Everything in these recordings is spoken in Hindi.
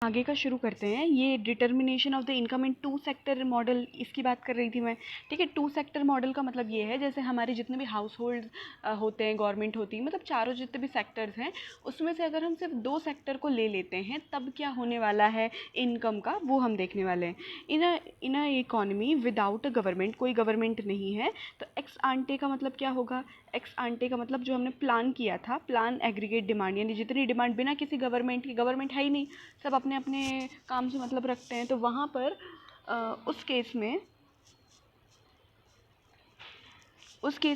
आगे का शुरू करते हैं। ये determination of the income in two sector model, इसकी बात कर रही थी मैं। ठीक है, टू सेक्टर मॉडल का मतलब ये है, जैसे हमारे जितने भी हाउस होल्ड होते हैं, गवर्नमेंट होती है, मतलब चारों जितने भी सेक्टर्स हैं उसमें से अगर हम सिर्फ दो सेक्टर को ले लेते हैं तब क्या होने वाला है इनकम का, वो हम देखने वाले हैं। इन अ इकोनॉमी विदाउट अ गवर्नमेंट, कोई गवर्नमेंट नहीं है, तो एक्स आंटे का मतलब क्या होगा? एक्स आंटे का मतलब जो हमने प्लान किया था, प्लान एग्रीगेट डिमांड, यानी जितनी डिमांड बिना किसी गवर्नमेंट की, गवर्नमेंट है ही नहीं, सब अपने अपने काम से मतलब रखते हैं, तो वहाँ पर उस केस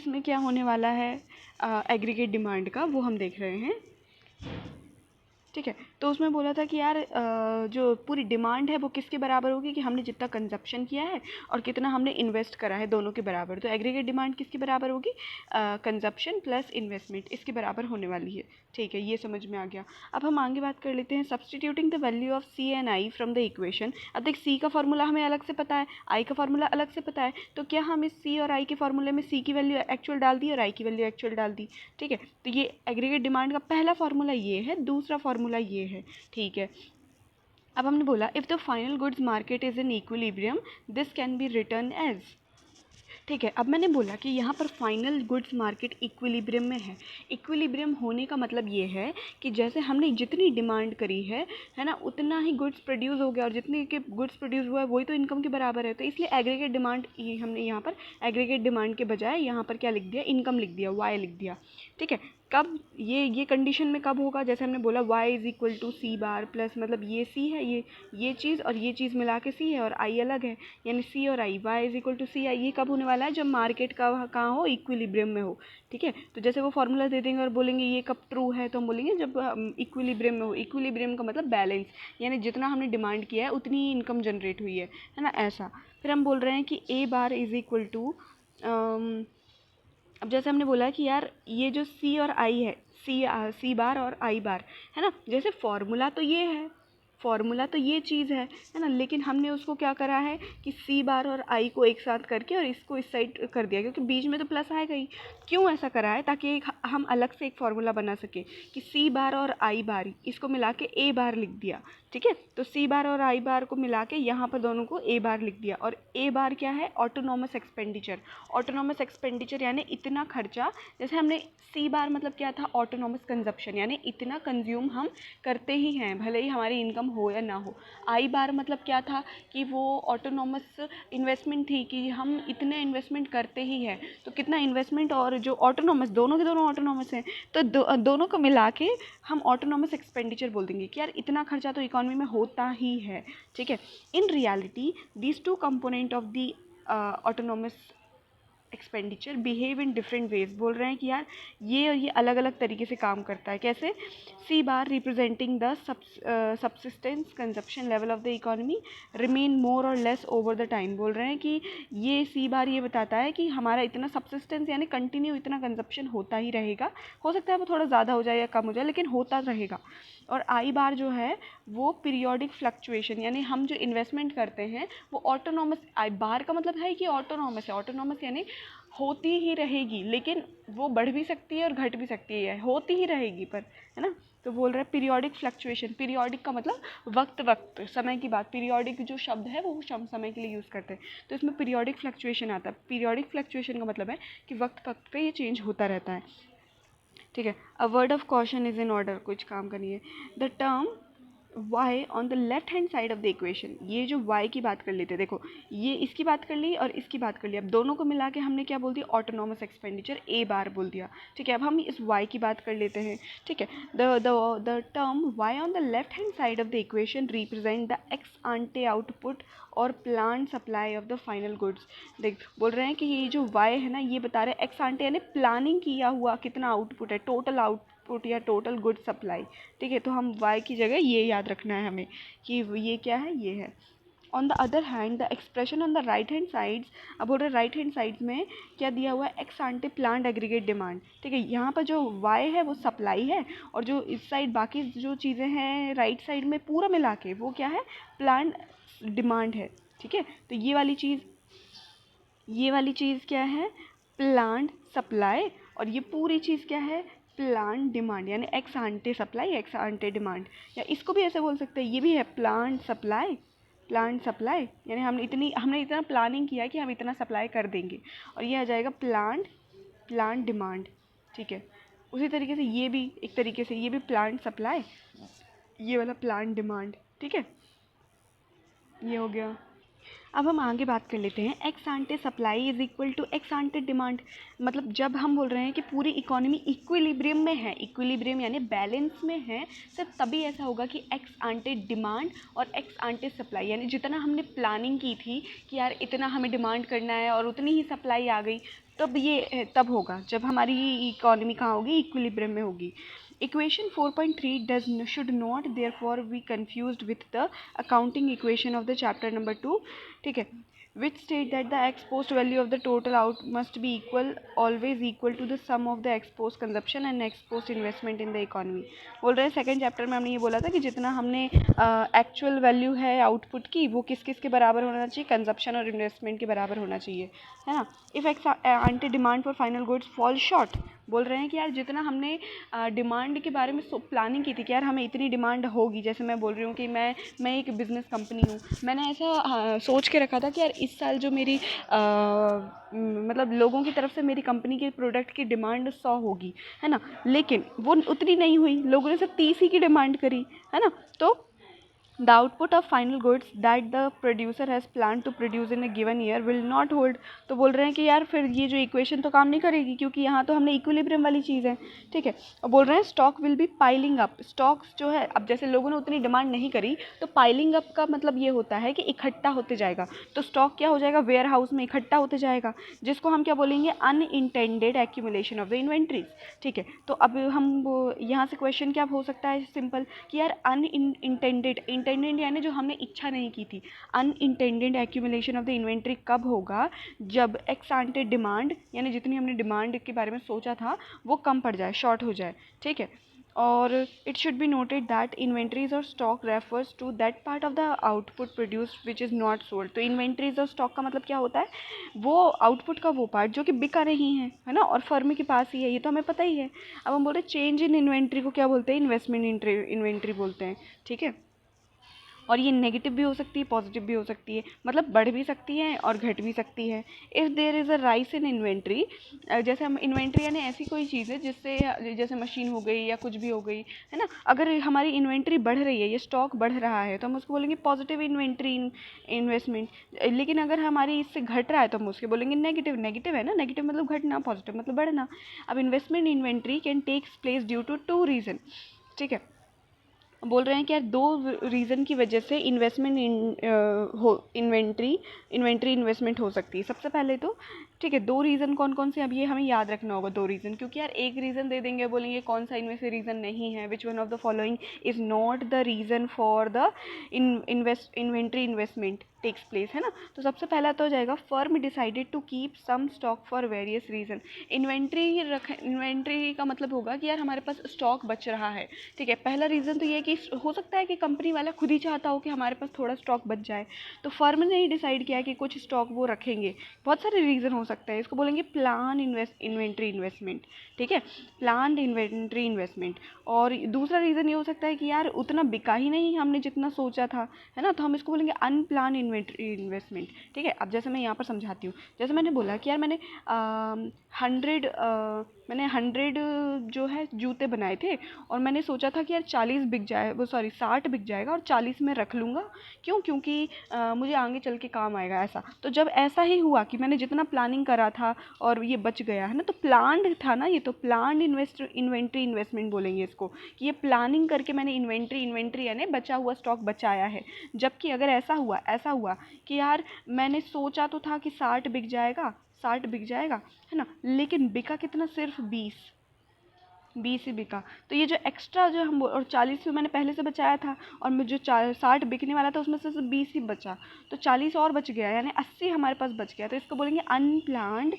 में क्या होने वाला है एग्रीगेट डिमांड का, वो हम देख रहे हैं। ठीक है, तो उसमें बोला था कि यार जो पूरी डिमांड है वो किसके बराबर होगी, कि हमने जितना कंजप्शन किया है और कितना हमने इन्वेस्ट करा है, दोनों के बराबर। तो एग्रीगेट डिमांड किसके बराबर होगी? कंजप्शन प्लस इन्वेस्टमेंट, इसके बराबर होने वाली है। ठीक है, ये समझ में आ गया। अब हम आगे बात कर लेते हैं, substituting the value of C and I from the equation. अब देख, सी का फार्मूला हमें अलग से पता है, आई का फार्मूला अलग से पता है, तो क्या हम इस सी और आई के फार्मूले में सी की वैल्यू एक्चुअल डाल दी और आई की वैल्यू एक्चुअल डाल दी। ठीक है, तो ये एग्रीगेट डिमांड का पहला फार्मूला ये है, दूसरा फार्मूला ये है। ठीक है, अब हमने बोला if the final goods market is in equilibrium this can be written as. ठीक है, अब मैंने बोला कि यहाँ पर फाइनल गुड्स मार्केट इक्विलिब्रियम में है। इक्विलिब्रियम होने का मतलब ये है कि जैसे हमने जितनी डिमांड करी है ना, उतना ही गुड्स प्रोड्यूस हो गया, और जितने के गुड्स प्रोड्यूस हुआ है वही तो इनकम के बराबर है। तो इसलिए एग्रीगेट डिमांड, ये हमने यहाँ पर एग्रीगेट डिमांड के बजाय यहाँ पर क्या लिख दिया? इनकम लिख दिया, वाई लिख दिया। ठीक है, कब ये कंडीशन में कब होगा? जैसे हमने बोला y is equal to C bar plus, मतलब ये c है, ये चीज़ और ये चीज़ मिला के c है और i अलग है, यानी c और i, y is equal to C I. ये कब होने वाला है? जब मार्केट का कहाँ हो? इक्विलिब्रियम में हो। ठीक है, तो जैसे वो फार्मूला दे देंगे और बोलेंगे ये कब ट्रू है, तो हम बोलेंगे जब इक्विलिब्रियम में हो। इक्विलिब्रियम का मतलब बैलेंस, यानी जितना हमने डिमांड किया है उतनी ही इनकम जनरेट हुई है ना, ऐसा। फिर हम बोल रहे हैं कि a bar is equal to, अब जैसे हमने बोला कि यार ये जो C और I है, सी बार और आई बार है ना, जैसे फॉर्मूला तो ये है, फॉर्मूला तो ये चीज़ है ना, लेकिन हमने उसको क्या करा है कि सी बार और आई को एक साथ करके और इसको इस साइड कर दिया, क्योंकि बीच में तो प्लस आएगा ही। क्यों ऐसा करा है? ताकि हम अलग से एक फार्मूला बना सके कि सी बार और आई बार, इसको मिला के ए बार लिख दिया। ठीक है, तो सी बार और आई बार को मिला के यहाँ पर दोनों को ए बार लिख दिया। और ए बार क्या है? Autonomous expenditure. ऑटोनॉमस एक्सपेंडिचर यानी इतना खर्चा, जैसे हमने सी बार मतलब क्या था? ऑटोनॉमस कंजप्शन, यानी इतना कंज्यूम हम करते ही हैं भले ही हमारी इनकम हो या ना हो। आई बार मतलब क्या था? कि वो ऑटोनॉमस इन्वेस्टमेंट थी, कि हम इतने इन्वेस्टमेंट करते ही हैं। तो कितना इन्वेस्टमेंट और जो ऑटोनॉमस, दोनों के दोनों ऑटोनॉमस हैं, तो दोनों को मिला के हम ऑटोनॉमस एक्सपेंडिचर बोल देंगे कि यार इतना खर्चा तो इकोनॉमी में होता ही है। ठीक है, in reality these two component of the autonomous expenditure behave in different ways. बोल रहे हैं कि यार ये और ये अलग अलग तरीके से काम करता है। कैसे? C bar representing the subsistence consumption level of the economy remain more और लेस ओवर द टाइम। बोल रहे हैं कि ये सी बार ये बताता है कि हमारा इतना सबसिस्टेंस यानी कंटिन्यू इतना कंजप्शन होता ही रहेगा, हो सकता है वो थोड़ा ज़्यादा हो जाए या कम हो जाए, लेकिन होता रहेगा। और आई बार जो है वो पीरियोडिक फ्लक्चुएशन, यानी हम जो इन्वेस्टमेंट करते हैं वो ऑटोनॉमस, आई बार का मतलब है कि ऑटोनॉमस है। ऑटोनॉमस यानी होती ही रहेगी, लेकिन वो बढ़ भी सकती है और घट भी सकती है, होती ही रहेगी पर, है ना। तो बोल रहे हैं पीरियोडिक फ्लक्चुएशन। पीरियोडिक का मतलब वक्त वक्त, समय की बात। पीरियोडिक जो शब्द है वो समय के लिए यूज़ करते हैं, तो इसमें पीरियोडिक फ्लक्चुएशन आता है। पीरियोडिक फ्लक्चुएशन का मतलब है कि वक्त वक्त पे ये चेंज होता रहता है। ठीक है, a word of caution is in order, कुछ काम करनी है। The term y on the left hand side of the equation, ये जो y की बात कर लेते हैं, देखो ये इसकी बात कर ली और इसकी बात कर ली, अब दोनों को मिला के हमने क्या बोल दिया? ऑटोनॉमस एक्सपेंडिचर ए बार बोल दिया। ठीक है, अब हम इस y की बात कर लेते हैं। ठीक है, the term y on the left hand side of the equation represent the ex ante output और plan supply of the final goods. देख, बोल रहे हैं कि ये जो y है ना, ये बता रहे हैं एक्स आंटे यानी प्लानिंग किया हुआ कितना आउटपुट है, टोटल आउटपुट या टोटल गुड सप्लाई। ठीक है, तो हम y की जगह ये याद रखना है हमें कि ये क्या है, ये है। On the other hand the expression on the right hand sides, अब बोल रहे राइट हैंड साइड्स में क्या दिया हुआ है? Ex ante plant aggregate demand. ठीक है, यहाँ पर जो y है वो सप्लाई है, और जो इस साइड बाकी जो चीज़ें हैं राइट साइड में पूरा मिला के वो क्या है? प्लांट डिमांड है। ठीक है, तो ये वाली चीज़ क्या है? प्लांट सप्लाई, और ये पूरी चीज़ क्या है? प्लांट डिमांड, यानी x ante supply x ante demand, या इसको भी ऐसे बोल सकते हैं, ये भी है प्लांट सप्लाई यानी हमने इतना प्लानिंग किया कि हम इतना सप्लाई कर देंगे, और ये आ जाएगा प्लांट डिमांड। ठीक है, उसी तरीके से ये भी एक तरीके से ये भी प्लांट सप्लाई, ये वाला प्लांट डिमांड। ठीक है, ये हो गया। अब हम आगे बात कर लेते हैं, ex ante supply is equal to ex ante demand. मतलब जब हम बोल रहे हैं कि पूरी इकोनॉमी इक्विलिब्रियम में है, इक्विलिब्रियम यानी बैलेंस में है, सिर्फ तभी ऐसा होगा कि एक्स आंटे डिमांड और एक्स आंटे सप्लाई, यानी जितना हमने प्लानिंग की थी कि यार इतना हमें डिमांड करना है और उतनी ही सप्लाई आ गई, तब होगा जब हमारी इकोनॉमी कहाँ होगी, इक्विलिब्रियम में होगी। Equation 4.3 should not therefore be confused with the accounting equation of the chapter number 2, ठीक है, which state that the ex post value of the total out must be always equal to the sum of the ex post consumption and ex post investment in the economy। बोल रहे हैं सेकंड चैप्टर में हमने ये बोला था कि जितना हमने एक्चुअल वैल्यू है आउटपुट की वो किस किस के बराबर होना चाहिए, कंजप्शन और इन्वेस्टमेंट के बराबर होना चाहिए, है ना। If ex ante demand for final goods fall short, बोल रहे हैं कि यार जितना हमने डिमांड के बारे में प्लानिंग की थी कि यार हमें इतनी डिमांड होगी, जैसे मैं बोल रही हूँ कि मैं एक बिज़नेस कंपनी हूँ, मैंने ऐसा सोच के रखा था कि यार इस साल जो मेरी मतलब लोगों की तरफ से मेरी कंपनी के प्रोडक्ट की डिमांड 100 होगी, है ना, लेकिन वो उतनी नहीं हुई, लोगों ने सिर्फ 30 ही की डिमांड करी, है ना। तो the output of final goods that the producer has planned to produce in a given year will not hold। तो बोल रहे हैं कि यार फिर ये जो इक्वेशन तो काम नहीं करेगी, क्योंकि यहाँ तो हमने इक्विलिब्रियम वाली चीज़ है। ठीक है, और बोल रहे हैं stock will be piling up. Stocks जो है, अब जैसे लोगों ने उतनी डिमांड नहीं करी तो पाइलिंग अप का मतलब ये होता है कि इकट्ठा होते जाएगा, तो स्टॉक क्या हो जाएगा, वेयर हाउस में इकट्ठा होते जाएगा, जिसको हम क्या बोलेंगे, unintended accumulation of the inventories. ठीक है, तो अब हम यहाँ से क्वेश्चन क्या हो सकता है, सिंपल, कि यार अनइंटेंडेड, इंटेंडेड यानी जो हमने इच्छा नहीं की थी, unintended accumulation of the inventory कब होगा, जब एक्स आंटे डिमांड यानी जितनी हमने डिमांड के बारे में सोचा था वो कम पड़ जाए, शॉर्ट हो जाए। ठीक है, और it should be noted that inventories और stock refers to that part of the output produced which is not sold. तो इन्वेंट्रीज और स्टॉक का मतलब क्या होता है, वो आउटपुट का वो पार्ट जो कि बिका नहीं है ना, और फर्म के पास ही है, ये तो हमें पता ही है। अब हम बोल रहे हैं चेंज इन इन्वेंट्री को क्या बोलते हैं, इन्वेस्टमेंट इन्वेंट्री बोलते हैं। ठीक है, और ये नेगेटिव भी हो सकती है, पॉजिटिव भी हो सकती है, मतलब बढ़ भी सकती है और घट भी सकती है। If there is a rise in inventory, जैसे हम इन्वेंट्री यानी ऐसी कोई चीज़ है जिससे, जैसे मशीन हो गई या कुछ भी हो गई, है ना, अगर हमारी इन्वेंट्री बढ़ रही है, ये स्टॉक बढ़ रहा है, तो हम उसको बोलेंगे पॉजिटिव इन्वेंट्री इन्वेस्टमेंट। लेकिन अगर हमारी इससे घट रहा है तो हम उसके बोलेंगे नेगेटिव। नेगेटिव है ना, नेगेटिव मतलब घटना, पॉजिटिव मतलब बढ़ना। अब investment inventory can takes place due to 2 reason. ठीक है, बोल रहे हैं कि यार 2 रीज़न की वजह से इन्वेंट्री इन्वेस्टमेंट हो सकती है। सबसे पहले तो ठीक है, 2 रीज़न कौन कौन से, अब ये हमें याद रखना होगा 2 रीज़न, क्योंकि यार एक रीज़न दे देंगे, बोलेंगे कौन सा इनमें से रीज़न नहीं है, which one of the following is not the reason for the inventory investment takes place, है ना। तो सबसे पहला तो हो जाएगा, firm decided to keep some stock for various reason. Inventory का मतलब होगा कि यार हमारे पास स्टॉक बच रहा है। ठीक है, पहला रीज़न तो ये है कि हो सकता है कि कंपनी वाला खुद ही चाहता हो कि हमारे पास थोड़ा स्टॉक बच जाए, तो फर्म ने ही डिसाइड किया कि कुछ स्टॉक वो रखेंगे। बहुत सारे रीज़न हो सकते हैं, इसको बोलेंगे प्लान इन्वेंट्री इन्वेस्टमेंट। ठीक है, प्लान इन्वेंट्री इन्वेस्टमेंट। और दूसरा रीज़न ये हो सकता है कि यार उतना बिका ही नहीं हमने जितना सोचा था, है ना, तो हम इसको बोलेंगे अनप्लान इन्वेंट्री इन्वेस्टमेंट। ठीक है, अब जैसे मैं यहाँ पर समझाती हूँ, जैसे मैंने बोला कि यार मैंने 100 जो है जूते बनाए थे, और मैंने सोचा था कि यार 40 बिक जाए, वो सॉरी 60 बिक जाएगा और 40 में रख लूँगा, क्यों, क्योंकि मुझे आगे चल के काम आएगा ऐसा। तो जब ऐसा ही हुआ कि मैंने जितना प्लानिंग करा था और ये बच गया, है ना, तो प्लान्ड था ना, ये तो प्लान्ड इन्वेंट्री इन्वेस्टमेंट बोलेंगे इसको, कि ये प्लानिंग करके मैंने इन्वेंट्री यानी बचा हुआ स्टॉक बचाया है। जबकि अगर ऐसा हुआ कि यार मैंने सोचा तो था कि 60 बिक जाएगा, है ना, लेकिन बिका कितना, सिर्फ 20 ही बिका। तो ये जो एक्स्ट्रा जो हम, और 40 में मैंने पहले से बचाया था, और मुझे 60 बिकने वाला था, उसमें से सिर्फ 20 ही बचा, तो 40 और बच गया, यानी 80 हमारे पास बच गया। तो इसको बोलेंगे unplanned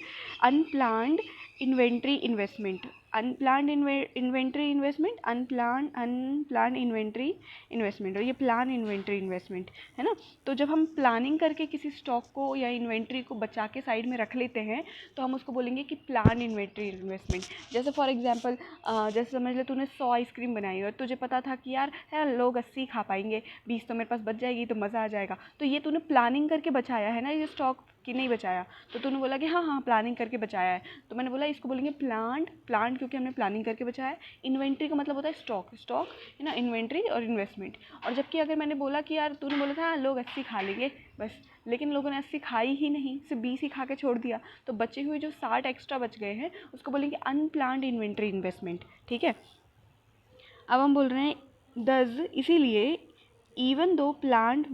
inventory investment, unplanned inventory investment, unplanned inventory investment, और ये प्लान इन्वेंट्री इन्वेस्टमेंट है ना। तो जब हम प्लानिंग करके किसी स्टॉक को या इन्वेंट्री को बचा के साइड में रख लेते हैं तो हम उसको बोलेंगे कि प्लान इन्वेंट्री इन्वेस्टमेंट। जैसे फॉर एग्जांपल जैसे समझ ले तूने 100 आइसक्रीम बनाई और तुझे पता था कि यार लोग 80 खा पाएंगे, 20 तो मेरे पास बच जाएगी तो मज़ा आ जाएगा। तो ये तूने प्लानिंग करके बचाया है ना ये स्टॉक, कि नहीं बचाया? तो तूने बोला कि हाँ प्लानिंग करके बचाया है। तो मैंने बोला इसको बोलेंगे प्लांट क्योंकि हमने प्लानिंग करके बचाया है। इन्वेंट्री का मतलब होता है स्टॉक है ना, इन्वेंट्री और इन्वेस्टमेंट। और जबकि अगर मैंने बोला कि यार तूने बोला था लोग 80 खा लेंगे बस, लेकिन लोगों ने 80 खाई ही नहीं, सिर्फ 20 ही खा के छोड़ दिया, तो बचे हुए जो 60 एक्स्ट्रा बच गए हैं उसको बोलेंगे अनप्लान्ड इन्वेंट्री इन्वेस्टमेंट। ठीक है, अब हम बोल रहे हैं दस, इसीलिए इवन दो प्लान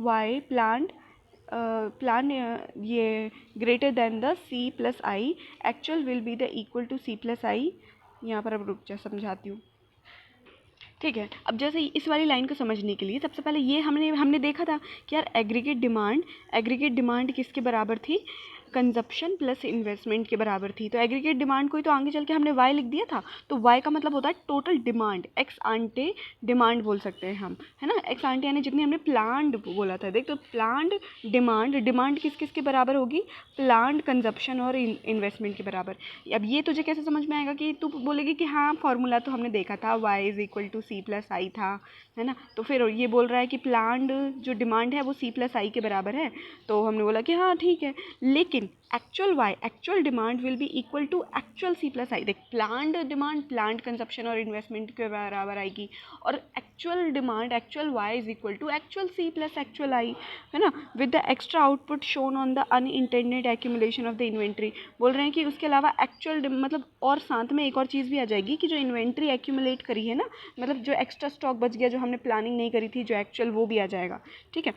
ये greater than the C plus I, actual will be the equal to C plus I. यहाँ पर अब रुक जा, समझाती हूँ। ठीक है, अब जैसे इस वाली लाइन को समझने के लिए सबसे पहले ये हमने देखा था कि यार एग्रीगेट डिमांड किसके बराबर थी? कंजप्शन प्लस इन्वेस्टमेंट के बराबर थी। तो एग्रीगेट डिमांड को ही तो आगे चल के हमने वाई लिख दिया था। तो वाई का मतलब होता है total demand, x ante demand बोल सकते हैं हम, है ना। एक्स आंटे यानी जितनी हमने प्लान्ड बोला था। देख, तो प्लान्ड डिमांड किस किस के बराबर होगी? प्लान्ड, कंजप्शन और इन्वेस्टमेंट के बराबर। अब ये तुझे कैसे समझ में आएगा कि तू बोलेगी कि हाँ फॉर्मूला तो हमने देखा था, y is equal to C plus I था, है ना। तो फिर ये बोल रहा है कि प्लान्ड जो डिमांड है वो सी प्लस आई के बराबर है। तो हमने बोला कि हाँ ठीक है, लेकिन actual demand will be equal to actual C plus I. देख, प्लान्ड डिमांड प्लान्ड कंजप्शन और इन्वेस्टमेंट के बराबर आएगी, और actual demand actual y is equal to actual C plus actual I, है ना, with the extra output shown on the unintended accumulation of the inventory. बोल रहे हैं कि उसके अलावा एक्चुअल मतलब और साथ में एक और चीज़ भी आ जाएगी कि जो इन्वेंट्री एक्यूमुलेट करी है ना, मतलब जो एक्स्ट्रा स्टॉक बच गया जो हमने प्लानिंग नहीं करी थी, जो एक्चुअल, वो भी आ जाएगा। ठीक है,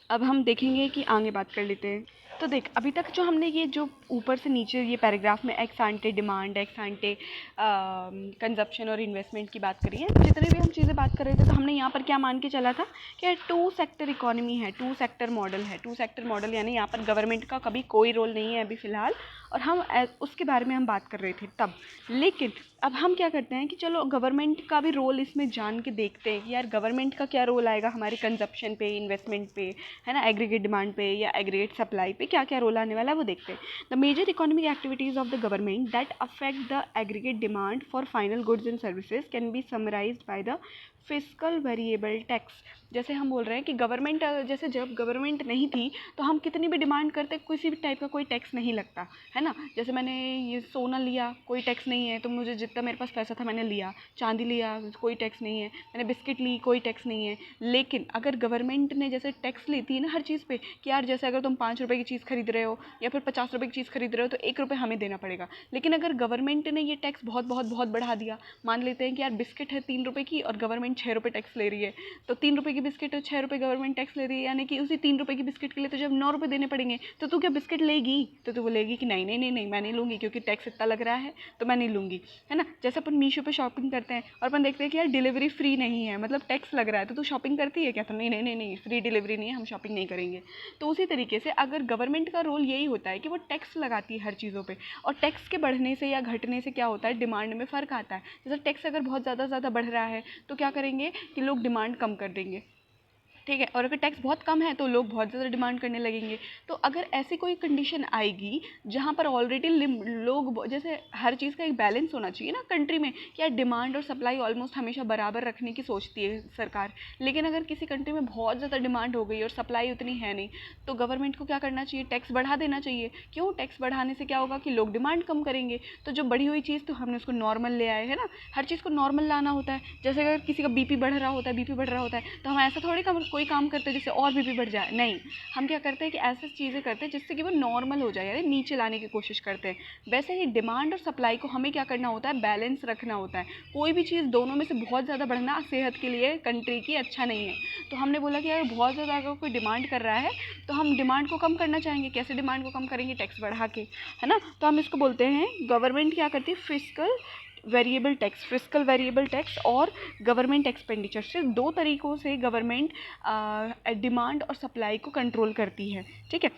अब हम देखेंगे कि आगे बात कर लेते हैं। तो देख, अभी तक जो हमने ये जो ऊपर से नीचे ये पैराग्राफ में x ante demand, x आंटे consumption और इन्वेस्टमेंट की बात करी है, जितने भी हम चीज़ें बात कर रहे थे, तो हमने यहाँ पर क्या मान के चला था कि 2 सेक्टर इकोनॉमी है, 2 सेक्टर मॉडल है। 2 सेक्टर मॉडल यानी यहाँ पर गवर्नमेंट का कभी कोई रोल नहीं है अभी फ़िलहाल, और हम उसके बारे में हम बात कर रहे थे तब। लेकिन अब हम क्या करते हैं कि चलो गवर्नमेंट का भी रोल इसमें जान के देखते हैं कि यार गवर्नमेंट का क्या रोल आएगा हमारे कंजप्शन पे, इन्वेस्टमेंट पे, है ना, एग्रीगेट डिमांड पे या एग्रीगेट सप्लाई पे क्या क्या रोल आने वाला है वो देखते हैं। The major economic activities of the government that affect the aggregate demand for final goods and services can be summarised by the fiscal variable tax. जैसे हम बोल रहे हैं कि गवर्नमेंट, जैसे जब गवर्नमेंट नहीं थी तो हम कितनी भी डिमांड करते किसी भी टाइप का कोई टैक्स नहीं लगता, है ना। जैसे मैंने ये सोना लिया, कोई टैक्स नहीं है, तो मुझे जितना मेरे पास पैसा था मैंने लिया। चांदी लिया, कोई टैक्स नहीं है। मैंने बिस्किट ली, कोई टैक्स नहीं है। लेकिन अगर गवर्नमेंट ने जैसे टैक्स लेती है ना हर चीज़ पे कि यार जैसे अगर तुम 5 रुपये की चीज़ खरीद रहे हो या फिर 50 रुपये की चीज़ खरीद रहे हो तो 1 रुपये हमें देना पड़ेगा। लेकिन अगर गवर्नमेंट ने ये टैक्स बहुत बहुत बहुत बढ़ा दिया, मान लेते हैं कि यार बिस्किट है 3 रुपये की और गवर्नमेंट 6 रुपये टैक्स ले रही है, तो 3 रुपये की बिस्किट और 6 रुपये गवर्नमेंट टैक्स ले रही है, यानी कि उसी 3 रुपये की बिस्किट के लिए तो जब 9 रुपये देने पड़ेंगे, तो तू क्या बिस्किट लेगी? तो तू बोलेगी कि नहीं नहीं नहीं नहीं मैं नहीं लूँगी क्योंकि टैक्स इतना लग रहा है तो मैं नहीं लूँगी, है ना। जैसे अपन मीशो पे शॉपिंग करते हैं और अपन देखते हैं कि यार डिलीवरी फ्री नहीं है, मतलब टैक्स लग रहा है, तो तू शॉपिंग करती है क्या? तो नहीं नहीं नहीं नहीं फ्री डिलीवरी नहीं है, हम शॉपिंग नहीं करेंगे। तो उसी तरीके से अगर गवर्नमेंट का रोल यही होता है कि वो टैक्स लगाती है हर चीज़ों पे, और टैक्स के बढ़ने से या घटने से क्या होता है, डिमांड में फ़र्क आता है। जैसे टैक्स अगर बहुत ज़्यादा बढ़ रहा है तो क्या करेंगे कि लोग डिमांड कम कर देंगे, ठीक है, और अगर टैक्स बहुत कम है तो लोग बहुत ज़्यादा डिमांड करने लगेंगे। तो अगर ऐसी कोई कंडीशन आएगी जहाँ पर ऑलरेडी लोग, जैसे हर चीज़ का एक बैलेंस होना चाहिए ना कंट्री में, कि यार डिमांड और सप्लाई ऑलमोस्ट हमेशा बराबर रखने की सोचती है सरकार। लेकिन अगर किसी कंट्री में बहुत ज़्यादा डिमांड हो गई और सप्लाई उतनी है नहीं, तो गवर्नमेंट को क्या करना चाहिए? टैक्स बढ़ा देना चाहिए। क्यों? टैक्स बढ़ाने से क्या होगा कि लोग डिमांड कम करेंगे, तो जो बढ़ी हुई चीज़ तो हमने उसको नॉर्मल ले आए, है ना। हर चीज़ को नॉर्मल लाना होता है। जैसे अगर किसी का बीपी बढ़ रहा होता है तो हम ऐसा थोड़ी कोई काम करते हैं जिससे और बीपी बढ़ जाए, नहीं। हम क्या करते हैं कि ऐसी चीज़ें करते हैं जिससे कि वो नॉर्मल हो जाए, यानी नीचे लाने की कोशिश करते हैं। वैसे ही डिमांड और सप्लाई को हमें क्या करना होता है? बैलेंस रखना होता है। कोई भी चीज़ दोनों में से बहुत ज़्यादा बढ़ना सेहत के लिए, कंट्री की अच्छा नहीं है। तो हमने बोला कि अगर बहुत ज़्यादा अगर कोई डिमांड कर रहा है तो हम डिमांड को कम करना चाहेंगे। कैसे डिमांड को कम करेंगे? टैक्स बढ़ा के, है ना। तो हम इसको बोलते हैं, गवर्नमेंट क्या करती है? फिस्कल वेरिएबल टैक्स और गवर्नमेंट एक्सपेंडिचर। सिर्फ 2 तरीक़ों से गवर्नमेंट डिमांड और सप्लाई को कंट्रोल करती है, ठीक है।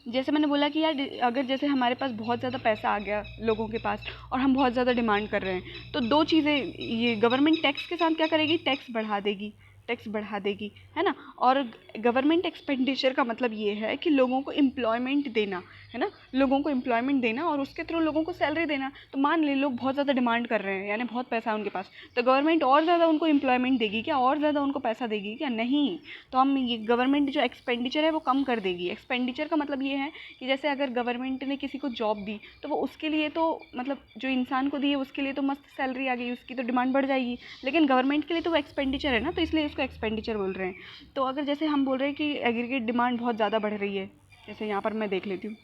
जैसे मैंने बोला कि यार अगर जैसे हमारे पास बहुत ज़्यादा पैसा आ गया लोगों के पास और हम बहुत ज़्यादा डिमांड कर रहे हैं, तो दो चीज़ें, ये गवर्नमेंट टैक्स के साथ क्या करेगी, टैक्स बढ़ा देगी, टैक्स बढ़ा देगी, है ना। और गवर्नमेंट एक्सपेंडिचर का मतलब ये है कि लोगों को एम्प्लॉयमेंट देना, है ना, लोगों को एम्प्लॉयमेंट देना और उसके थ्रू लोगों को सैलरी देना। तो मान ले लोग बहुत ज़्यादा डिमांड कर रहे हैं, यानी बहुत पैसा है उनके पास, तो गवर्नमेंट और ज़्यादा उनको एम्प्लॉयमेंट देगी क्या, और ज़्यादा उनको पैसा देगी क्या, नहीं। तो हम ये गवर्नमेंट जो एक्सपेंडिचर है वो कम कर देगी। एक्सपेंडिचर का मतलब ये है कि जैसे अगर गवर्नमेंट ने किसी को जॉब दी तो वो उसके लिए तो मतलब जो इंसान को दी है उसके लिए तो मस्त सैलरी आ गई, उसकी तो डिमांड बढ़ जाएगी, लेकिन गवर्नमेंट के लिए तो वो एक्सपेंडिचर है ना, तो इसलिए इसको एक्सपेंडिचर बोल रहे हैं। तो अगर जैसे हम बोल रहे हैं कि एग्रीगेट डिमांड बहुत ज़्यादा बढ़ रही है, जैसे यहाँ पर मैं देख लेती हूँ,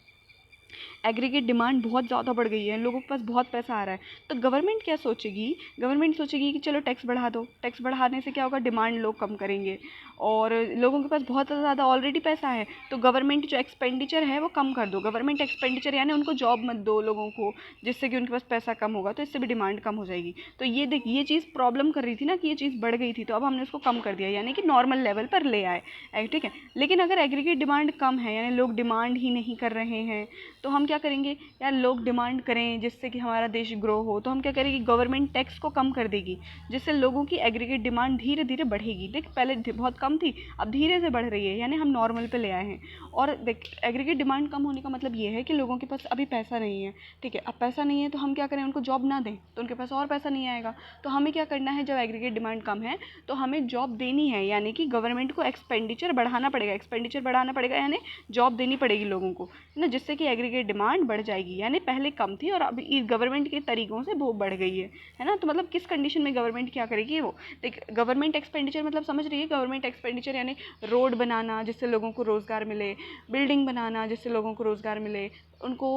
एग्रीगेट डिमांड बहुत ज़्यादा बढ़ गई है, लोगों के पास बहुत पैसा आ रहा है, तो गवर्नमेंट क्या सोचेगी, गवर्नमेंट सोचेगी कि चलो टैक्स बढ़ा दो, टैक्स बढ़ाने से क्या होगा, डिमांड लोग कम करेंगे और लोगों के पास बहुत ज़्यादा ऑलरेडी पैसा है, तो गवर्नमेंट जो एक्सपेंडिचर है वो कम कर दो। गवर्नमेंट एक्सपेंडिचर यानी उनको जॉब मत दो लोगों को, जिससे कि उनके पास पैसा कम होगा, तो इससे भी डिमांड कम हो जाएगी। तो ये देख, ये चीज़ प्रॉब्लम कर रही थी ना कि ये चीज़ बढ़ गई थी, तो अब हमने उसको कम कर दिया, यानी कि नॉर्मल लेवल पर ले आए, ठीक है। लेकिन अगर एग्रीगेट डिमांड कम है, यानी लोग डिमांड ही नहीं कर रहे हैं, तो हम क्या करेंगे, यार लोग डिमांड करें जिससे कि हमारा देश ग्रो हो, तो हम क्या करेंगे, गवर्नमेंट टैक्स को कम कर देगी, जिससे लोगों की एग्रीगेट डिमांड धीरे धीरे बढ़ेगी। देख पहले बहुत कम थी, अब धीरे से बढ़ रही है, यानी हम नॉर्मल पे ले आए हैं। और देख एग्रीगेट डिमांड कम होने का मतलब ये है कि लोगों के पास अभी पैसा नहीं है, ठीक है। अब पैसा नहीं है तो हम क्या करें, उनको जॉब ना दें तो उनके पास और पैसा नहीं आएगा। तो हमें क्या करना है, जब एग्रीगेट डिमांड कम है तो हमें जॉब देनी है, यानी कि गवर्नमेंट को एक्सपेंडिचर बढ़ाना पड़ेगा, एक्सपेंडिचर बढ़ाना पड़ेगा, यानी जॉब देनी पड़ेगी लोगों को, है ना, जिससे कि एग्रीगेट डिमांड बढ़ जाएगी। यानी पहले कम थी और अब इस गवर्नमेंट के तरीकों से वो बढ़ गई है ना। तो मतलब किस कंडीशन में गवर्नमेंट क्या करेगी, वो देख, गवर्नमेंट एक्सपेंडिचर मतलब समझ रही है, गवर्नमेंट एक्सपेंडिचर यानी रोड बनाना जिससे लोगों को रोज़गार मिले, बिल्डिंग बनाना जिससे लोगों को रोज़गार मिले, उनको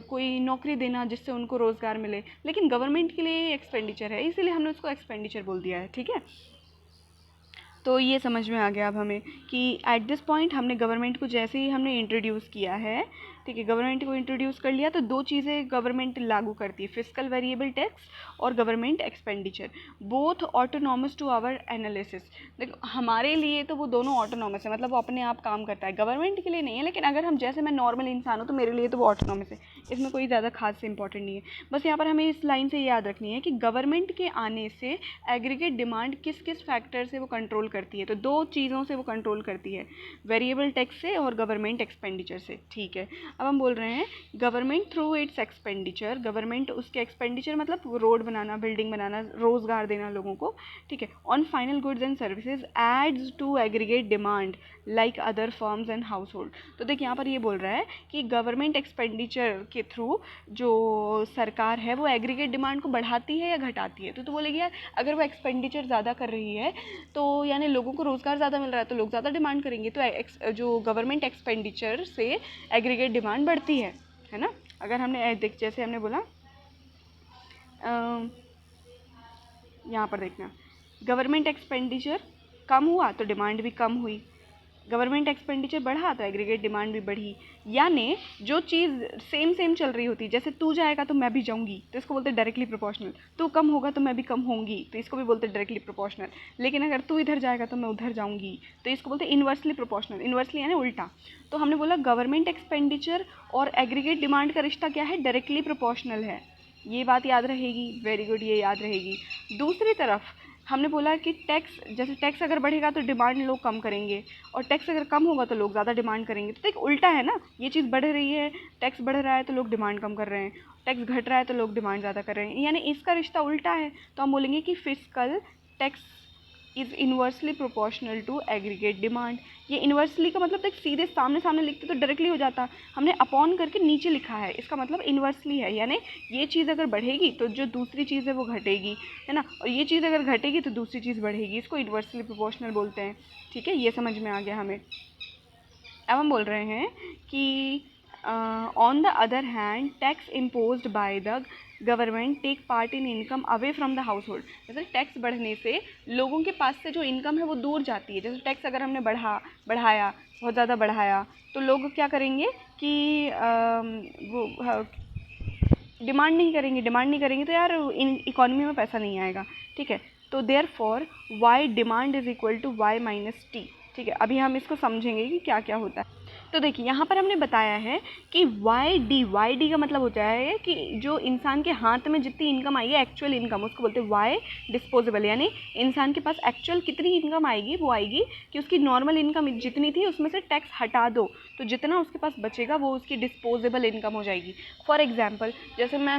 कोई नौकरी देना जिससे उनको रोज़गार मिले। लेकिन गवर्नमेंट के लिए एक्सपेंडिचर है, इसीलिए हमने उसको एक्सपेंडिचर बोल दिया है, ठीक है। तो ये समझ में आ गया अब हमें कि एट दिस पॉइंट हमने गवर्नमेंट को जैसे ही हमने इंट्रोड्यूस किया है, ठीक है, गवर्नमेंट को इंट्रोड्यूस कर लिया, तो दो चीज़ें गवर्नमेंट लागू करती है, फिस्कल वेरिएबल टैक्स और government expenditure, both autonomous to our analysis. देखो हमारे लिए तो वो दोनों ऑटोनॉमस है, मतलब वो अपने आप काम करता है, गवर्नमेंट के लिए नहीं है। लेकिन अगर हम, जैसे मैं नॉर्मल इंसान हूँ तो मेरे लिए तो वो ऑटोनॉमस है, इसमें कोई ज़्यादा खास से इंपॉर्टेंट नहीं है। बस यहाँ पर हमें इस लाइन से याद रखनी है कि गवर्नमेंट के आने से एग्रीगेट डिमांड किस किस फैक्टर से वो कंट्रोल करती है, तो दो चीज़ों से वो कंट्रोल करती है, वेरिएबल टैक्स से और गवर्नमेंट एक्सपेंडिचर से, ठीक है। अब हम बोल रहे हैं government through its expenditure, government उसके एक्सपेंडिचर मतलब रोड बनाना, बिल्डिंग बनाना, रोज़गार देना लोगों को, ठीक है, on final goods and services adds to aggregate demand like other firms and household. तो देख यहाँ पर ये बोल रहा है कि गवर्नमेंट एक्सपेंडिचर के थ्रू जो सरकार है वो एग्रीगेट डिमांड को बढ़ाती है या घटाती है। तो बोलेगी यार अगर वो एक्सपेंडिचर ज़्यादा कर रही है तो यानी लोगों को रोज़गार ज़्यादा मिल रहा है तो लोग ज़्यादा डिमांड करेंगे, तो जो गवर्नमेंट एक्सपेंडिचर से एग्रीगेट डिमांड बढ़ती है ना। अगर हमने देख, जैसे हमने बोला यहाँ पर देखना, गवर्नमेंट एक्सपेंडिचर कम हुआ तो डिमांड भी कम हुई, गवर्नमेंट एक्सपेंडिचर बढ़ा तो एग्रीगेट डिमांड भी बढ़ी। यानी जो चीज़ सेम सेम चल रही होती, जैसे तू जाएगा तो मैं भी जाऊंगी, तो इसको बोलते हैं डायरेक्टली प्रोपोर्शनल, तू कम होगा तो मैं भी कम होंगी, तो इसको भी बोलते हैं डायरेक्टली प्रोपोर्शनल। लेकिन अगर तू इधर जाएगा तो मैं उधर जाऊंगी, तो इसको बोलते हैं इन्वर्सली प्रोपोर्शनल, इन्वर्सली यानी उल्टा। तो हमने बोला गवर्नमेंट एक्सपेंडिचर और एग्रीगेट डिमांड का रिश्ता क्या है, डायरेक्टली प्रोपोर्शनल है, ये बात याद रहेगी, वेरी गुड, ये याद रहेगी। दूसरी तरफ हमने बोला कि टैक्स, जैसे टैक्स अगर बढ़ेगा तो डिमांड लोग कम करेंगे और टैक्स अगर कम होगा तो लोग ज़्यादा डिमांड करेंगे। तो देख उल्टा है ना, ये चीज़ बढ़ रही है, टैक्स बढ़ रहा है तो लोग डिमांड कम कर रहे हैं, टैक्स घट रहा है तो लोग डिमांड ज़्यादा कर रहे हैं, यानी इसका रिश्ता उल्टा है। तो हम बोलेंगे कि fiscal tax is inversely proportional to aggregate demand. ये इन्वर्सली का मतलब देख, सीधे सामने सामने लिखते तो डायरेक्टली हो जाता, हमने अपॉन करके नीचे लिखा है, इसका मतलब इन्वर्सली है, यानी ये चीज़ अगर बढ़ेगी तो जो दूसरी चीज़ है वो घटेगी, है ना, और ये चीज़ अगर घटेगी तो दूसरी चीज़ बढ़ेगी, इसको इन्वर्सली प्रोपोर्शनल बोलते हैं, ठीक है। ये समझ में आ गया हमें। अब हम बोल रहे हैं कि on the other hand tax imposed by the government take part in income away from the household. जैसे टैक्स बढ़ने से लोगों के पास से जो इनकम है वो दूर जाती है। जैसे टैक्स अगर हमने बढ़ाया, बहुत ज़्यादा बढ़ाया, तो लोग क्या करेंगे कि वो डिमांड नहीं करेंगे तो यार इन इकोनॉमी में पैसा नहीं आएगा, ठीक है। तो therefore Y demand is equal to Y minus T, ठीक है, अभी हम इसको समझेंगे कि क्या क्या होता है। तो देखिए यहाँ पर हमने बताया है कि वाई डी का मतलब होता है कि जो इंसान के हाथ में जितनी इनकम आएगी एक्चुअल इनकम, उसको बोलते हैं वाई डिस्पोजेबल, यानी इंसान के पास एक्चुअल कितनी इनकम आएगी वो आएगी कि उसकी नॉर्मल इनकम जितनी थी उसमें से टैक्स हटा दो तो जितना उसके पास बचेगा वो उसकी डिस्पोजेबल इनकम हो जाएगी। फॉर एग्जाम्पल जैसे मैं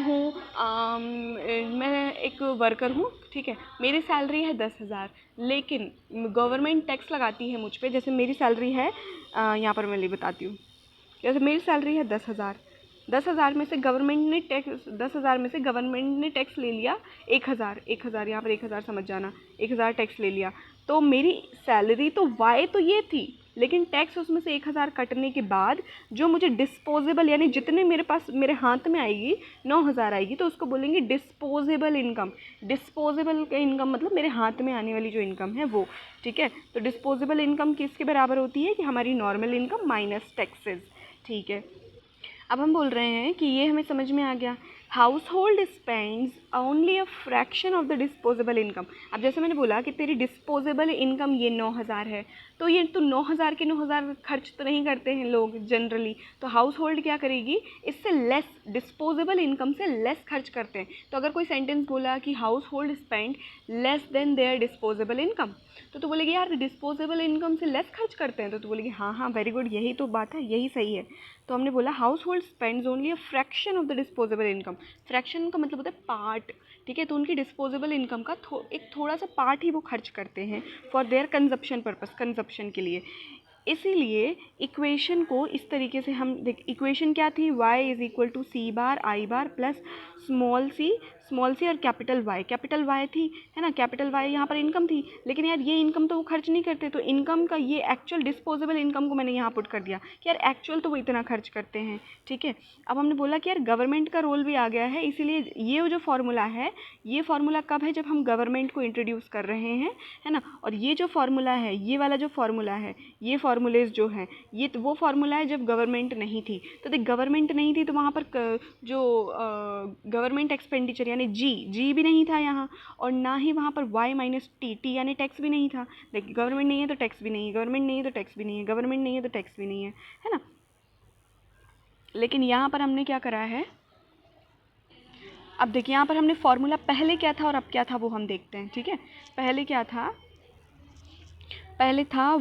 एक वर्कर हूँ, ठीक है, मेरी सैलरी है 10,000, लेकिन गवर्नमेंट टैक्स लगाती है मुझ पे। जैसे मेरी सैलरी है यहाँ पर मैं बताती हूँ, जैसे मेरी सैलरी है 10,000, 10,000 में से गवर्नमेंट ने टैक्स 10,000 में से गवर्नमेंट ने टैक्स ले लिया 1,000 यहाँ पर 1,000 समझ जाना, 1,000 टैक्स ले लिया। तो मेरी सैलरी तो वाई तो ये थी, लेकिन टैक्स उसमें से 1,000 कटने के बाद जो मुझे डिस्पोजेबल यानी जितने मेरे पास मेरे हाथ में आएगी 9,000 आएगी, तो उसको बोलेंगे डिस्पोजेबल इनकम। डिस्पोजेबल का इनकम मतलब मेरे हाथ में आने वाली जो इनकम है वो, ठीक है। तो डिस्पोजेबल इनकम किसके बराबर होती है कि हमारी नॉर्मल इनकम माइनस टैक्सेस, ठीक है। अब हम बोल रहे हैं कि ये हमें समझ में आ गया। House hold spends only a fraction of the disposable income. अब जैसे मैंने बोला कि तेरी डिस्पोजेबल इनकम ये 9,000 है, तो ये तो 9,000 के 9,000 खर्च तो नहीं करते हैं लोग जनरली, तो हाउस होल्ड क्या करेगी, इससे लेस, डिस्पोजेबल इनकम से लेस खर्च करते हैं। तो अगर कोई सेंटेंस बोला कि household spend less than their disposable income, तो बोलेगी यार डिस्पोजेबल इनकम से लेस खर्च करते हैं, तो बोलेगी हाँ हाँ वेरी गुड, यही तो बात है, यही सही है। तो हमने बोला house hold spends only a fraction of the disposable income. Fraction का मतलब होता है पार्ट, ठीक है। तो उनकी डिस्पोजेबल इनकम का एक थोड़ा सा पार्ट ही वो खर्च करते हैं for their consumption purpose, consumption के लिए। इसीलिए इक्वेशन को इस तरीके से हम इक्वेशन क्या थी, y is equal to C bar I bar plus small C और कैपिटल Y थी, है ना। कैपिटल Y यहाँ पर इनकम थी, लेकिन यार ये इनकम तो वो खर्च नहीं करते, तो इनकम का ये एक्चुअल डिस्पोजेबल इनकम को मैंने यहाँ पुट कर दिया कि यार एक्चुअल तो वो इतना खर्च करते हैं, ठीक है। अब हमने बोला कि यार गवर्नमेंट का रोल भी आ गया है, इसीलिए ये जो फार्मूला है, ये फार्मूला कब है, जब हम गवर्नमेंट को इंट्रोड्यूस कर रहे हैं, है ना। और ये जो फार्मूला है, ये वाला जो फार्मूला है, ये फार्मूलेज जो हैं, ये तो वो फार्मूला है जब गवर्नमेंट नहीं थी। तो देख गवर्नमेंट नहीं थी तो वहाँ पर जो गवर्नमेंट एक्सपेंडिचर यानी जी भी नहीं था यहाँ, और ना ही वहाँ पर y माइनस टी यानी टैक्स भी नहीं था। देख गवर्नमेंट नहीं है तो टैक्स भी नहीं है, गवर्नमेंट नहीं है तो टैक्स भी नहीं है, गवर्नमेंट नहीं है तो टैक्स भी नहीं है ना। लेकिन यहाँ पर हमने क्या करा है, अब देखिए यहाँ पर हमने फार्मूला पहले क्या था और अब क्या था वो हम देखते हैं, ठीक है। पहले क्या था, पहले था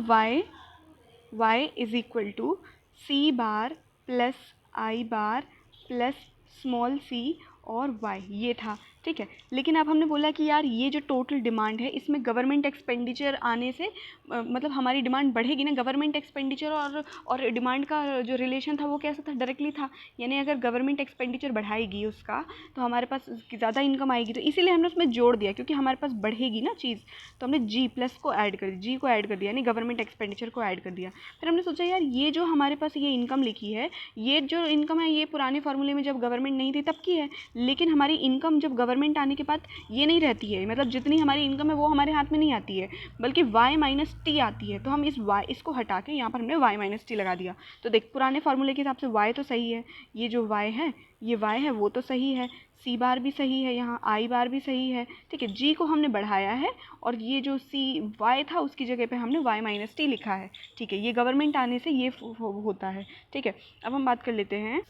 y is equal to C bar plus I bar plus small C और y, ये था, ठीक है। लेकिन अब हमने बोला कि यार ये जो टोटल डिमांड है इसमें गवर्नमेंट एक्सपेंडिचर आने से मतलब हमारी डिमांड बढ़ेगी ना। गवर्नमेंट एक्सपेंडिचर और डिमांड का जो रिलेशन था वो कैसा था, डायरेक्टली था, यानी अगर गवर्नमेंट एक्सपेंडिचर बढ़ाएगी उसका तो हमारे पास ज़्यादा इनकम आएगी, तो इसीलिए हमने उसमें जोड़ दिया क्योंकि हमारे पास बढ़ेगी ना चीज़, तो हमने जी प्लस को ऐड कर दिया, जी को ऐड कर दिया यानी गवर्नमेंट एक्सपेंडिचर को ऐड कर दिया। फिर हमने सोचा यार ये जो हमारे पास ये इनकम लिखी है, ये जो इनकम है ये पुराने फार्मूले में जब गवर्नमेंट नहीं थी तब की है, लेकिन हमारी इनकम जब गवर्नमेंट आने के बाद ये नहीं रहती है, मतलब जितनी हमारी इनकम है वो हमारे हाथ में नहीं आती है, बल्कि y माइनस टी आती है। तो हम इसको हटा के यहाँ पर हमने y माइनस टी लगा दिया। तो देख पुराने फार्मूले के हिसाब से y तो सही है, ये जो y है ये y है वो तो सही है, सी बार भी सही है, यहाँ आई बार भी सही है, ठीक है। जी को हमने बढ़ाया है और ये जो y था उसकी जगह पे हमने y माइनस टी लिखा है, ठीक है। ये गवर्नमेंट आने से ये होता है, ठीक है। अब हम बात कर लेते हैं,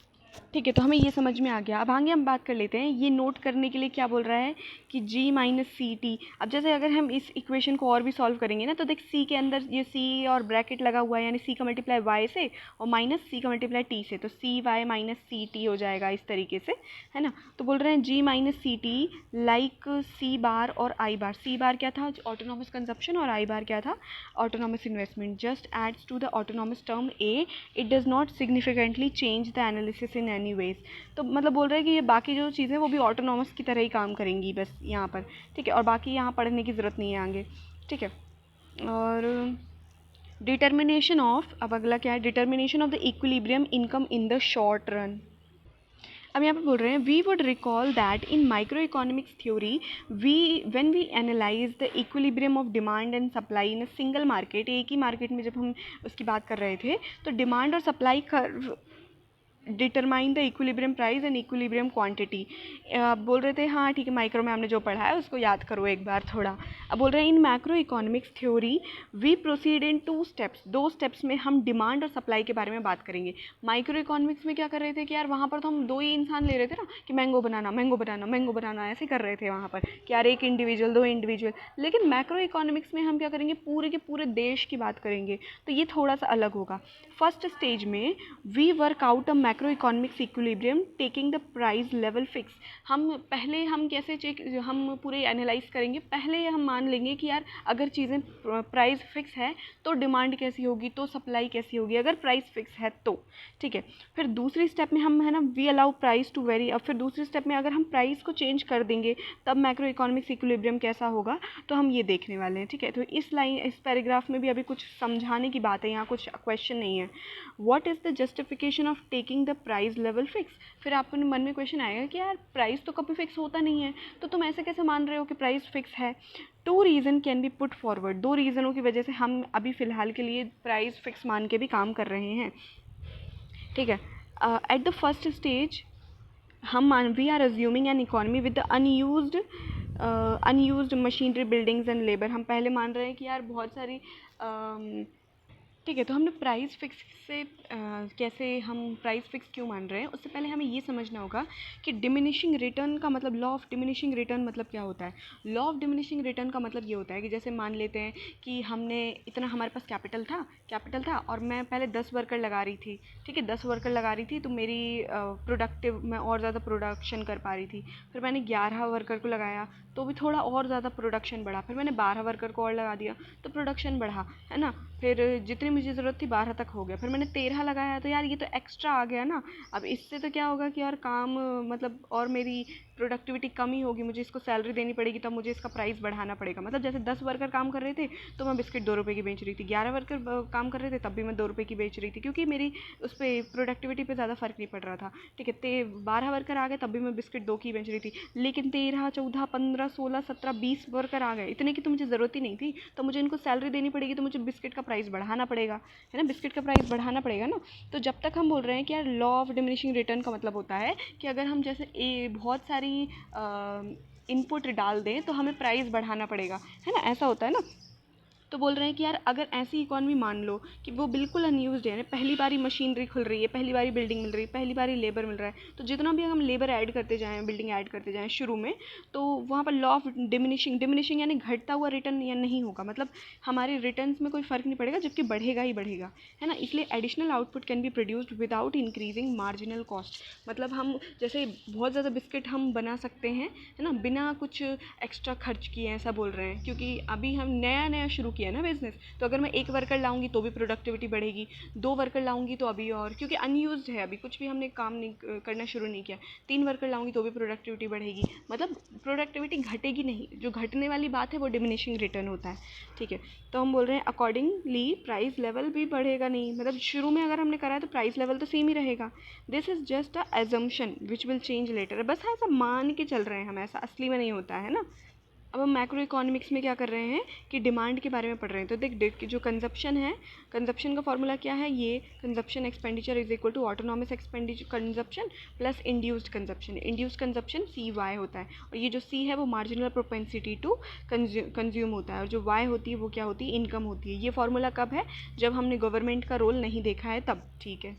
ठीक है, तो हमें ये समझ में आ गया। अब आगे हम बात कर लेते हैं, ये नोट करने के लिए क्या बोल रहा है कि g माइनस सी टी। अब जैसे अगर हम इस इक्वेशन को और भी सॉल्व करेंगे ना, तो देख c के अंदर ये c और ब्रैकेट लगा हुआ है, यानी c का मल्टीप्लाई y से और माइनस c का मल्टीप्लाई t से, तो cy माइनस सी टी हो जाएगा इस तरीके से, है ना। तो बोल रहे हैं g minus C T like c bar और i बार। c बार क्या था, ऑटोनॉमस कंजप्शन, और i बार क्या था, autonomous investment. Just adds to the autonomous term a, it does not significantly change the analysis in any ways. तो मतलब बोल रहे हैं कि ये बाकी जो चीज़ें वो भी ऑटोनॉमस की तरह ही काम करेंगी बस यहाँ पर, ठीक है, और बाकी यहाँ पढ़ने की ज़रूरत नहीं है आगे, ठीक है। और डिटर्मिनेशन ऑफ, अब अगला क्या है, determination of the equilibrium income in the short run. अब यहाँ पे बोल रहे हैं we would recall that in micro economics theory when we analyse the equilibrium of demand and supply in a single market. एक ही मार्केट में जब हम उसकी बात कर रहे थे तो डिमांड और supply curve determine the equilibrium price and equilibrium quantity. बोल रहे थे हाँ ठीक है, माइक्रो में हमने जो पढ़ा है उसको याद करो एक बार थोड़ा। अब बोल रहे हैं in macro economics theory we proceed in 2 steps, 2 steps में हम डिमांड और सप्लाई के बारे में बात करेंगे। माइक्रो इकोनॉमिक्स में क्या कर रहे थे कि यार वहाँ पर तो हम 2 ही इंसान ले रहे थे ना कि mango banana mango banana mango banana, ऐसे कर रहे थे वहाँ पर कि यार एक इंडिविजुअल 2 इंडिविजुअल। लेकिन मैक्रो इकोनॉमिक्स में हम क्या करेंगे, पूरे के पूरे देश की बात करेंगे, तो ये थोड़ा सा अलग होगा। फर्स्ट स्टेज में we work out a macro economics equilibrium taking the price level fix. हम कैसे चेक, हम पूरे एनालाइज करेंगे। पहले हम मान लेंगे कि यार अगर चीज़ें प्राइस फिक्स है तो डिमांड कैसी होगी, तो सप्लाई कैसी होगी, अगर प्राइस फिक्स है तो ठीक है। फिर दूसरी स्टेप में हम है ना we allow price to vary. अब फिर दूसरी स्टेप में अगर हम प्राइस को चेंज कर देंगे तब मैक्रो इकोनॉमिक्स इक्विलिब्रियम कैसा होगा, तो हम ये देखने वाले हैं ठीक है। तो इस पैराग्राफ में भी अभी कुछ समझाने की बात है, यहाँ कुछ क्वेश्चन नहीं है। What is the justification of taking the price level fix. फिर आपके मन में क्वेश्चन आएगा कि यार प्राइस तो कभी फिक्स होता नहीं है, तो तुम ऐसे कैसे मान रहे हो कि प्राइस फिक्स है। 2 reason can be put forward. 2 रीज़नों की वजह से हम अभी फ़िलहाल के लिए प्राइस फिक्स मान के भी काम कर रहे हैं ठीक है। At the first stage we are assuming an economy with the unused machinery buildings and labour. हम पहले मान रहे हैं कि यार बहुत सारी ठीक है। तो हमने प्राइस फिक्स से कैसे हम प्राइस फिक्स क्यों मान रहे हैं, उससे पहले हमें ये समझना होगा कि डिमिनिशिंग रिटर्न का मतलब, लॉ ऑफ डिमिनिशिंग रिटर्न मतलब क्या होता है। लॉ ऑफ डिमिनिशिंग रिटर्न का मतलब ये होता है कि जैसे मान लेते हैं कि हमने इतना, हमारे पास कैपिटल था और मैं पहले 10 वर्कर लगा रही थी ठीक है, 10 वर्कर लगा रही थी तो मेरी मैं और ज़्यादा प्रोडक्शन कर पा रही थी। फिर मैंने 11 वर्कर को लगाया तो भी थोड़ा और ज़्यादा प्रोडक्शन बढ़ा। फिर मैंने 12 वर्कर को और लगा दिया तो प्रोडक्शन बढ़ा, है ना। फिर जितनी मुझे ज़रूरत थी 12 तक हो गया। फिर मैंने 13 लगाया तो यार ये तो एक्स्ट्रा आ गया ना। अब इससे तो क्या होगा कि यार काम मतलब और मेरी प्रोडक्टिविटी कम ही होगी, मुझे इसको सैलरी देनी पड़ेगी, तब मुझे इसका प्राइस बढ़ाना पड़ेगा। मतलब जैसे 10 वर्कर काम कर रहे थे तो मैं बिस्किट 2 रुपये की बेच रही थी, 11 वर्कर काम कर रहे थे तब भी मैं 2 रुपये की बेच रही थी, क्योंकि मेरी उस पर प्रोडक्टिविटी पे ज़्यादा फ़र्क नहीं पड़ रहा था ठीक है। 12 वर्कर आ गए तब भी मैं बिस्किट 2 की बेच रही थी। लेकिन 13, 14, 15, 16, 17, 20 वर्कर आ गए, इतने की तो मुझे ज़रूरत ही नहीं थी, तो मुझे इनको सैलरी देनी पड़ेगी, तो मुझे बिस्किट का प्राइस बढ़ाना पड़ेगा, है ना। बिस्किट का प्राइस बढ़ाना पड़ेगा ना। तो जब तक हम बोल रहे हैं कि यार लॉ ऑफ डिमिनिशिंग रिटर्न का मतलब होता है कि अगर हम जैसे बहुत सारी इनपुट डाल दें तो हमें प्राइस बढ़ाना पड़ेगा, है ना, ऐसा होता है ना। तो बोल रहे हैं कि यार अगर ऐसी इकॉनमी मान लो कि वो बिल्कुल अनयूज्ड है, पहली बारी मशीनरी खुल रही है, पहली बारी बिल्डिंग मिल रही है, पहली बारी लेबर मिल रहा है, तो जितना भी हम लेबर ऐड करते जाएं, बिल्डिंग ऐड करते जाएं शुरू में, तो वहाँ पर लॉ ऑफ डिमिनिशिंग यानी घटता हुआ रिटर्न या नहीं होगा, मतलब हमारे रिटर्न्स में कोई फ़र्क नहीं पड़ेगा, जबकि बढ़ेगा ही बढ़ेगा, है ना। इसलिए additional output can be produced without increasing marginal cost. मतलब हम जैसे बहुत ज़्यादा बिस्किट हम बना सकते हैं, है ना, बिना कुछ एक्स्ट्रा खर्च किए, ऐसा बोल रहे हैं, क्योंकि अभी हम नया शुरू किया ना बिज़नेस। तो अगर मैं 1 वर्कर लाऊंगी तो भी प्रोडक्टिविटी बढ़ेगी, 2 वर्कर लाऊंगी तो अभी और, क्योंकि अनयूज्ड है, अभी कुछ भी हमने काम नहीं करना शुरू नहीं किया। 3 वर्कर लाऊंगी तो भी प्रोडक्टिविटी बढ़ेगी, मतलब प्रोडक्टिविटी घटेगी नहीं। जो घटने वाली बात है वो डिमिनिशिंग रिटर्न होता है ठीक है। तो हम बोल रहे हैं अकॉर्डिंगली प्राइस लेवल भी बढ़ेगा नहीं, मतलब शुरू में अगर हमने करा है तो प्राइस लेवल तो सेम ही रहेगा। This is just a assumption which will change later. बस ऐसा मान के चल रहे हैं हम, ऐसा असली में नहीं होता है ना। अब हम मैक्रो इकोनॉमिक्स में क्या कर रहे हैं कि डिमांड के बारे में पढ़ रहे हैं। तो देख जो कंजप्शन है, कंजप्शन का फॉर्मूला क्या है, ये consumption expenditure is equal to autonomous expenditure consumption plus induced consumption. Induced consumption CY होता है, और ये जो C है वो मार्जिनल प्रोपेंसिटी टू कंज्यूम होता है, और जो Y होती है वो क्या होती है, इनकम होती है। ये फॉर्मूला कब है, जब हमने गवर्नमेंट का रोल नहीं देखा है तब, ठीक है।